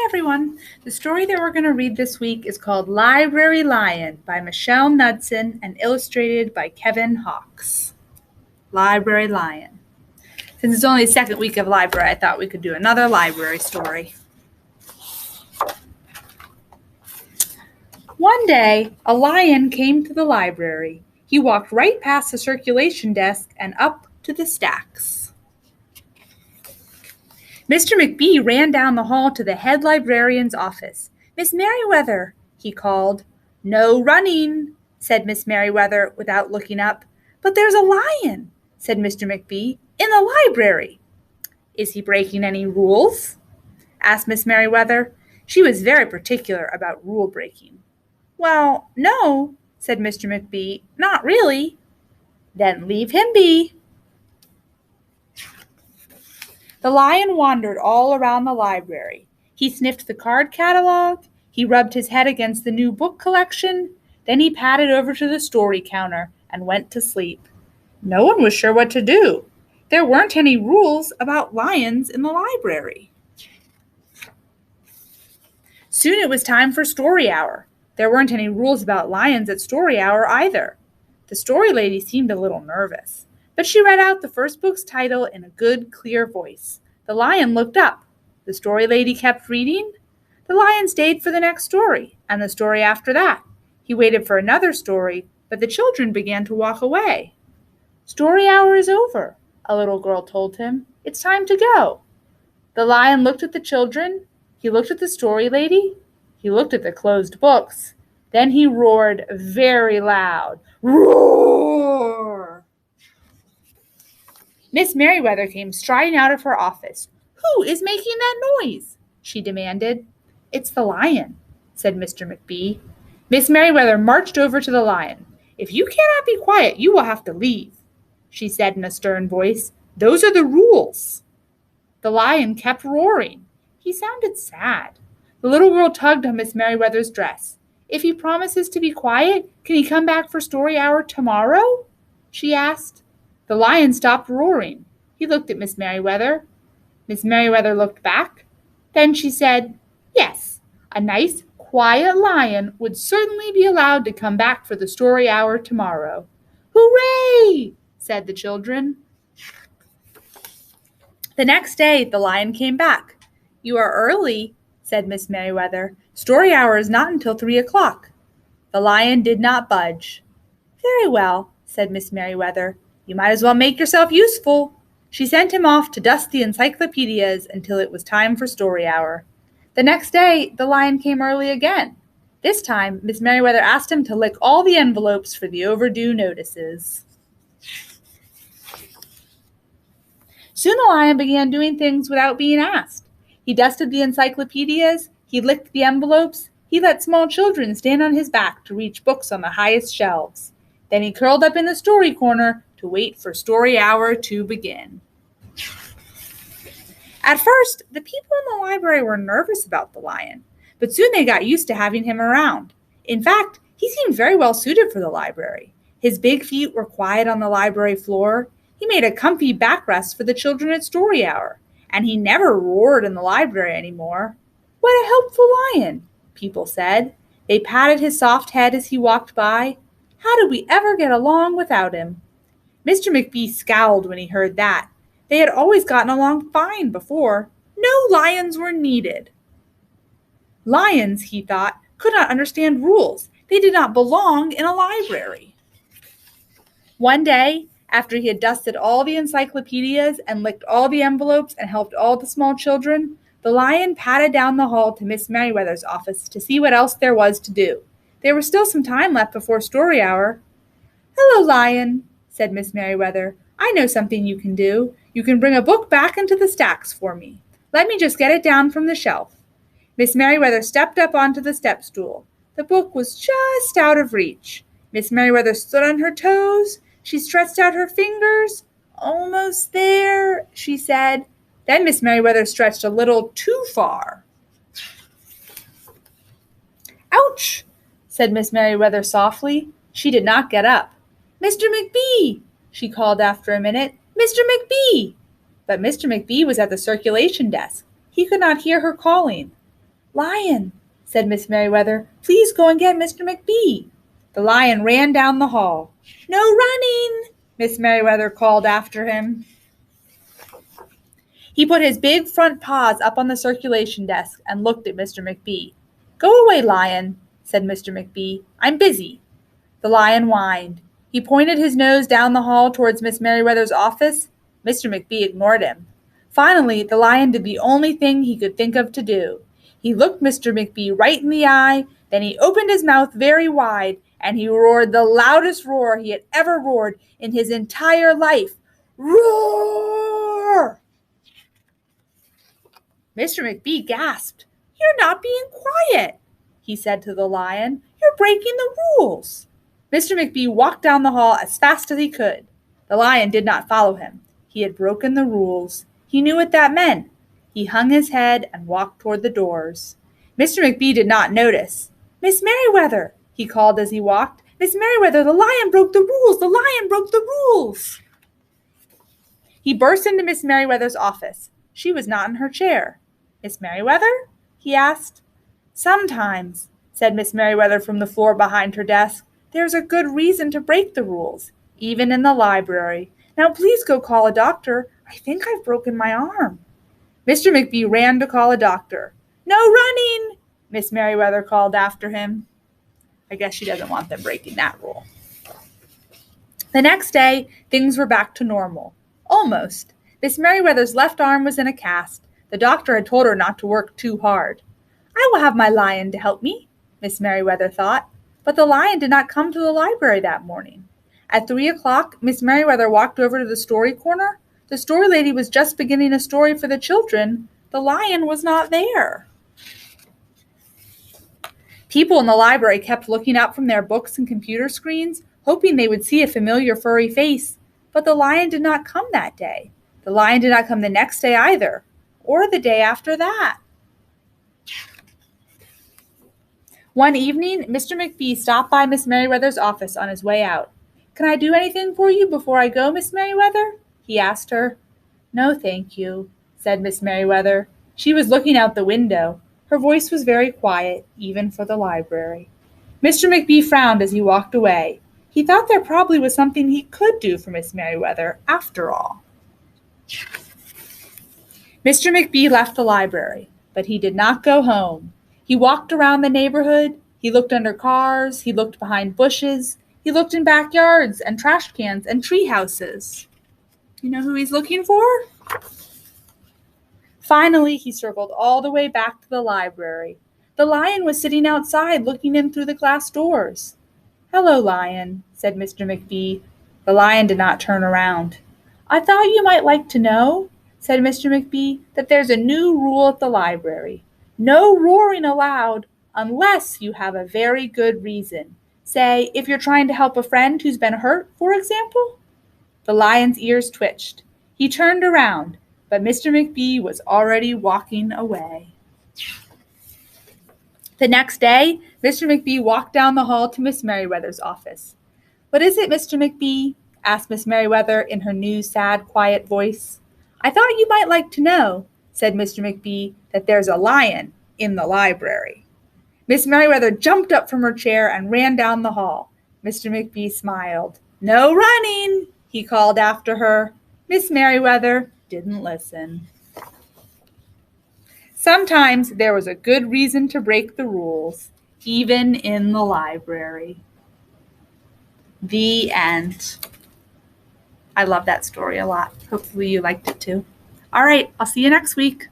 everyone. The story that we're going to read this week is called Library Lion by Michelle Knudsen and illustrated by Kevin Hawkes. Library Lion. Since it's only the second week of library, I thought we could do another library story. One day, a lion came to the library. He walked right past the circulation desk and up to the stacks. Mr. McBee ran down the hall to the head librarian's office. "Miss Merriweather," he called. "No running," said Miss Merriweather without looking up. "But there's a lion," said Mr. McBee, "in the library." "Is he breaking any rules?" asked Miss Merriweather. She was very particular about rule breaking. "Well, no," said Mr. McBee, "not really." "Then leave him be." The lion wandered all around the library. He sniffed the card catalog. He rubbed his head against the new book collection. Then he padded over to the story counter and went to sleep. No one was sure what to do. There weren't any rules about lions in the library. Soon it was time for story hour. There weren't any rules about lions at story hour either. The story lady seemed a little nervous, but she read out the first book's title in a good, clear voice. The lion looked up. The story lady kept reading. The lion stayed for the next story, and the story after that. He waited for another story, but the children began to walk away. "Story hour is over," a little girl told him. "It's time to go." The lion looked at the children. He looked at the story lady. He looked at the closed books. Then he roared very loud. Roar! Miss Merriweather came striding out of her office. "Who is making that noise?" she demanded. "It's the lion," said Mr. McBee. Miss Merriweather marched over to the lion. "If you cannot be quiet, you will have to leave," she said in a stern voice. "Those are the rules." The lion kept roaring. He sounded sad. The little girl tugged on Miss Merriweather's dress. "If he promises to be quiet, can he come back for story hour tomorrow?" she asked. The lion stopped roaring. He looked at Miss Merriweather. Miss Merriweather looked back. Then she said, "Yes, a nice, quiet lion would certainly be allowed to come back for the story hour tomorrow." "Hooray!" said the children. The next day, the lion came back. "You are early," said Miss Merriweather. "Story hour is not until 3:00. The lion did not budge. "Very well," said Miss Merriweather. "You might as well make yourself useful." She sent him off to dust the encyclopedias until it was time for story hour. The next day, the lion came early again. This time, Miss Merriweather asked him to lick all the envelopes for the overdue notices. Soon the lion began doing things without being asked. He dusted the encyclopedias, he licked the envelopes, he let small children stand on his back to reach books on the highest shelves. Then he curled up in the story corner to wait for story hour to begin. At first, the people in the library were nervous about the lion, but soon they got used to having him around. In fact, he seemed very well suited for the library. His big feet were quiet on the library floor. He made a comfy backrest for the children at story hour, and he never roared in the library anymore. "What a helpful lion," people said. They patted his soft head as he walked by. How did we ever get along without him? Mr. McBee scowled when he heard that. They had always gotten along fine before. No lions were needed. Lions, he thought, could not understand rules. They did not belong in a library. One day, after he had dusted all the encyclopedias and licked all the envelopes and helped all the small children, the lion padded down the hall to Miss Merriweather's office to see what else there was to do. There was still some time left before story hour. "Hello, lion," said Miss Merriweather. "I know something you can do. You can bring a book back into the stacks for me. Let me just get it down from the shelf." Miss Merriweather stepped up onto the step stool. The book was just out of reach. Miss Merriweather stood on her toes. She stretched out her fingers. "Almost there," she said. Then Miss Merriweather stretched a little too far. "Ouch," said Miss Merriweather softly. She did not get up. "Mr. McBee," she called after a minute. "Mr. McBee!" But Mr. McBee was at the circulation desk. He could not hear her calling. "Lion," said Miss Merriweather, "please go and get Mr. McBee." The lion ran down the hall. "No running," Miss Merriweather called after him. He put his big front paws up on the circulation desk and looked at Mr. McBee. "Go away, Lion," said Mr. McBee. "I'm busy." The lion whined. He pointed his nose down the hall towards Miss Merriweather's office. Mr. McBee ignored him. Finally, the lion did the only thing he could think of to do. He looked Mr. McBee right in the eye, then he opened his mouth very wide, and he roared the loudest roar he had ever roared in his entire life. Roar! Mr. McBee gasped. "You're not being quiet," he said to the lion. "You're breaking the rules." Mr. McBee walked down the hall as fast as he could. The lion did not follow him. He had broken the rules. He knew what that meant. He hung his head and walked toward the doors. Mr. McBee did not notice. "Miss Merriweather," he called as he walked. "Miss Merriweather, the lion broke the rules! The lion broke the rules!" He burst into Miss Merriweather's office. She was not in her chair. "Miss Merriweather?" he asked. "Sometimes," said Miss Merriweather from the floor behind her desk, "there's a good reason to break the rules, even in the library. Now please go call a doctor. I think I've broken my arm." Mr. McBee ran to call a doctor. "No running," Miss Merriweather called after him. I guess she doesn't want them breaking that rule. The next day, things were back to normal. Almost. Miss Merriweather's left arm was in a cast. The doctor had told her not to work too hard. "I will have my lion to help me," Miss Merriweather thought. But the lion did not come to the library that morning. At 3 o'clock, Miss Merriweather walked over to the story corner. The story lady was just beginning a story for the children. The lion was not there. People in the library kept looking up from their books and computer screens, hoping they would see a familiar furry face. But the lion did not come that day. The lion did not come the next day either, or the day after that. One evening, Mr. McBee stopped by Miss Merriweather's office on his way out. "Can I do anything for you before I go, Miss Merriweather?" he asked her. "No, thank you," said Miss Merriweather. She was looking out the window. Her voice was very quiet, even for the library. Mr. McBee frowned as he walked away. He thought there probably was something he could do for Miss Merriweather, after all. Mr. McBee left the library, but he did not go home. He walked around the neighborhood. He looked under cars. He looked behind bushes. He looked in backyards and trash cans and tree houses. You know who he's looking for? Finally, he circled all the way back to the library. The lion was sitting outside looking in through the glass doors. "Hello, Lion," said Mr. McBee. The lion did not turn around. "I thought you might like to know," said Mr. McBee, "that there's a new rule at the library. No roaring allowed unless you have a very good reason. Say, if you're trying to help a friend who's been hurt, for example." The lion's ears twitched. He turned around, but Mr. McBee was already walking away. The next day, Mr. McBee walked down the hall to Miss Merriweather's office. "What is it, Mr. McBee?" asked Miss Merriweather in her new, sad, quiet voice. "I thought you might like to know," said Mr. McBee, "that there's a lion in the library." Miss Merriweather jumped up from her chair and ran down the hall. Mr. McBee smiled. "No running," he called after her. Miss Merriweather didn't listen. Sometimes there was a good reason to break the rules, even in the library. The end. I love that story a lot. Hopefully you liked it too. All right, I'll see you next week.